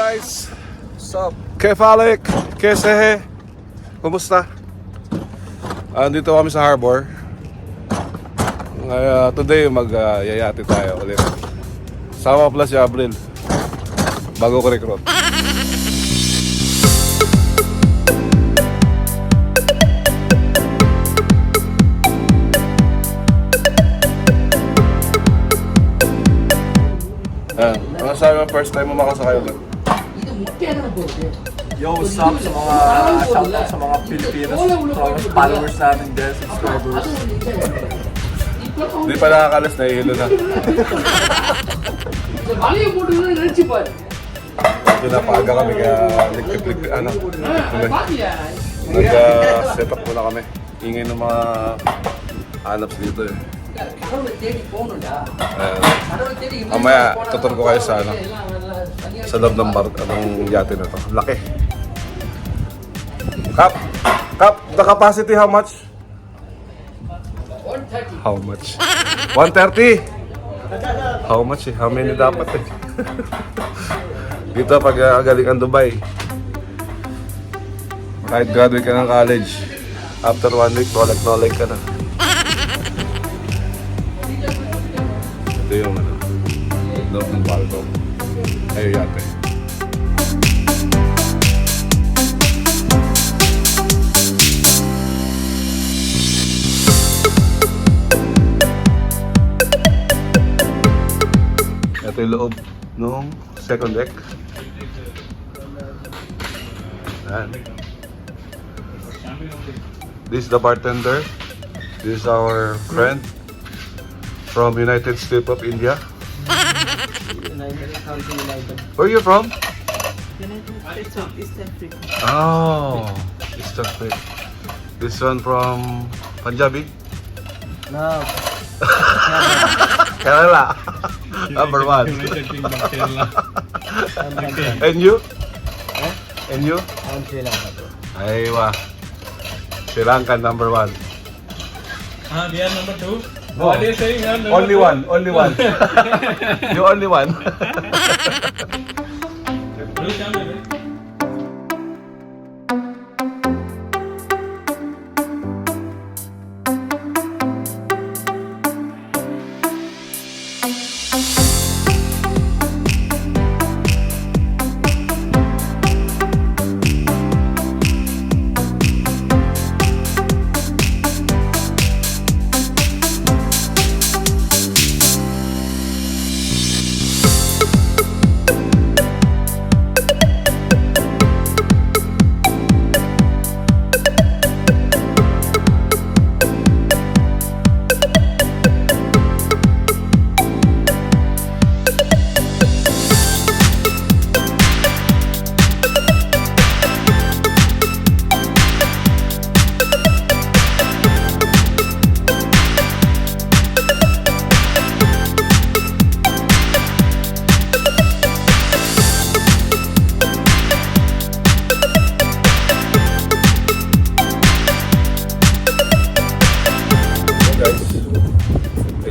guys, sup? Kefalik, kesehe, kumusta? Andito kami sa harbor. Today mag-yayati tayo ulit. Sama plus si Abril, bago ko recruit. Ano sabi mo first time mo makasakay ulit? Yo, what's up sa mga shoutout sa mga Pilipinas followers natin there, subscribers. Hindi pa nakakalis, nahihilo na. Medyo napaaga kami kaya nag-set up muna kami. Ingay ng mga anaps dito eh. Mamaya tutur ko kayo sa sa loob ng yate na to. Laki. Kap, the capacity how much? 130. How much? 130. How much eh? How many dapat eh? Dito pag galing ang Dubai, kahit graduate ka ng college, after 1 week, knowledge ka na. Ito yung loob ng balto. Ayun yate. Ito yung loob ng second deck. Ayan. This is the bartender. This is our friend from United States of India. Where are you from? United States of East Africa. Oh, East Africa. This one from Punjabi? No. Kerala. Number 1. United Kingdom of Kerala. And you? And you? I'm Sri Lanka. Aywa. Sri Lanka number 1. They are number 2? No. What are you saying? Only one. You only one.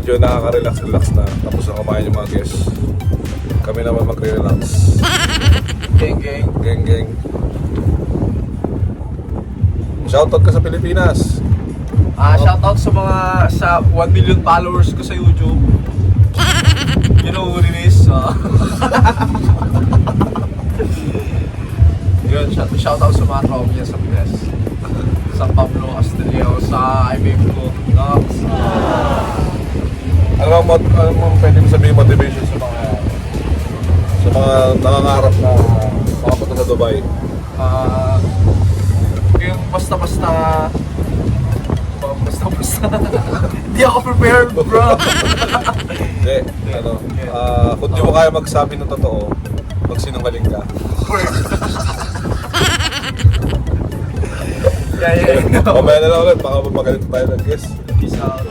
Medyo nakaka-relax na tapos na kumain yung mga guests. Kami naman magre-relax. Geng. Shoutout ka sa Pilipinas. Shoutout sa 1 million followers ko sa YouTube. You know who it is? Yun, shoutout sa mga tao niya sa Pinas. Sa Pablo Castillo, sa IBM ko. Ano mo pwede mo sabihin motivation sa mga nangangarap na makapunta sa Dubai? Yung basta-basta hindi ako prepared, bro. Hindi, kung di mo kaya magsabi ng totoo, magsinungaling ka. Yeah. Mamaya na lang ulit, baka mapagalit tayo ng guest. Peace out.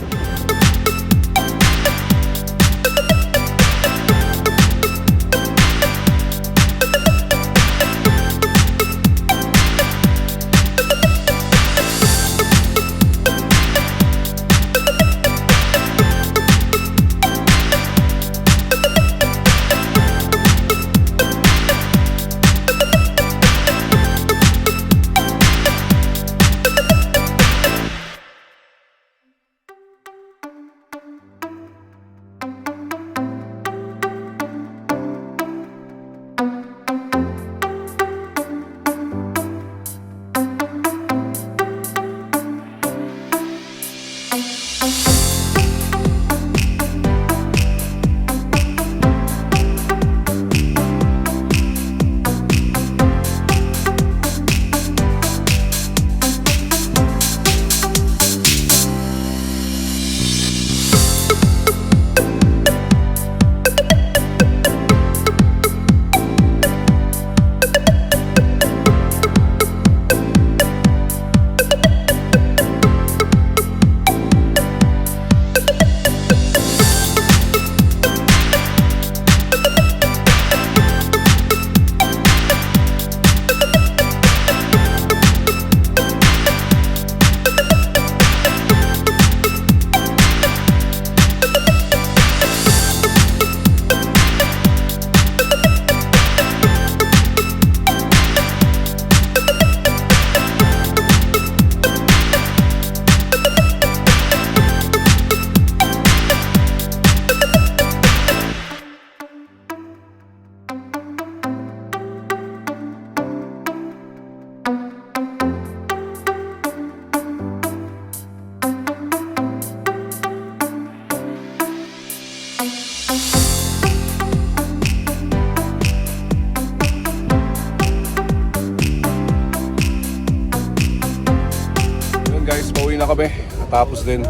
kami. Natapos din.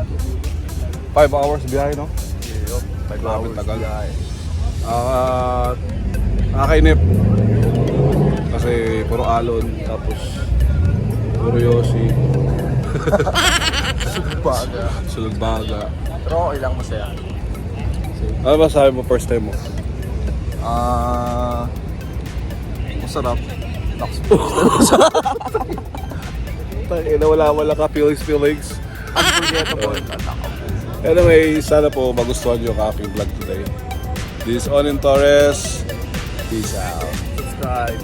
5 hours biyahe, no? Grabe tagal. Nakainip. Kasi puro alon, tapos puro yosi. Sulog baga. Pero okay lang, masaya. Ano ba sabi mo first time mo? Masarap. Tangina, wala ka feelings. Unforgettable. Anyway, sana po magustuhan nyo yung aking vlog today. This is Onin Torres. Peace out. Subscribe.